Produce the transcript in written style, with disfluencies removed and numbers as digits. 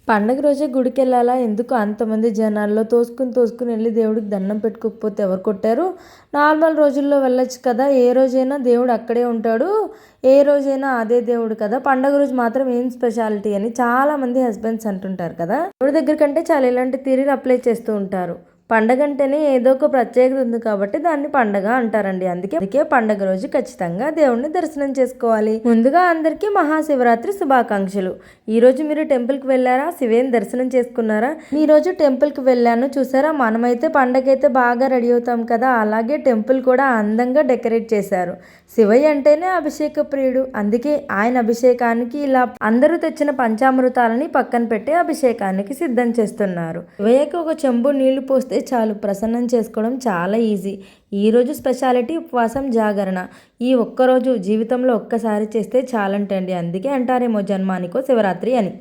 పండగ రోజే గుడికెళ్ళాలా? ఎందుకు అంతమంది జనాల్లో తోసుకొని వెళ్లి దేవుడికి దండం పెట్టుకోకపోతే ఎవరు కొట్టారు? నార్మల్ రోజుల్లో వెళ్ళొచ్చు కదా! ఏ రోజైనా దేవుడు అక్కడే ఉంటాడు. ఏ రోజైనా అదే దేవుడు కదా! పండగ రోజు మాత్రం ఏం స్పెషాలిటీ అని చాలామంది హస్బెండ్స్ అంటుంటారు కదా! దేవుడి దగ్గర కంటే చాలా ఇలాంటి థియరీలు అప్లై చేస్తూ ఉంటారు. పండగ అంటేనే ఏదో ఒక ప్రత్యేకత ఉంది కాబట్టి దాన్ని పండగ అంటారండి. అందుకే పండగ రోజు ఖచ్చితంగా దేవుడిని దర్శనం చేసుకోవాలి. ముందుగా అందరికీ మహాశివరాత్రి శుభాకాంక్షలు. ఈ రోజు మీరు టెంపుల్ కి వెళ్ళారా? శివేని దర్శనం చేసుకున్నారా? ఈ రోజు టెంపుల్ కి వెళ్ళాను చూసారా. మనమైతే పండగైతే బాగా రెడీ అవుతాం కదా, అలాగే టెంపుల్ కూడా అందంగా డెకరేట్ చేశారు. శివయ్య అంటేనే అభిషేక ప్రియుడు. అందుకే ఆయన అభిషేకానికి ఇలా అందరూ తెచ్చిన పంచామృతాలని పక్కన పెట్టి అభిషేకానికి సిద్ధం చేస్తున్నారు. శివయ్యకి ఒక చెంబు నీళ్లు పోస్తే చాలు, ప్రసన్నం చేసుకోవడం చాలా ఈజీ. ఈరోజు స్పెషాలిటీ ఉపవాసం, జాగరణ. ఈ ఒక్కరోజు జీవితంలో ఒక్కసారి చేస్తే చాలంటండి. అందుకే అంటారేమో జన్మానికో శివరాత్రి అని.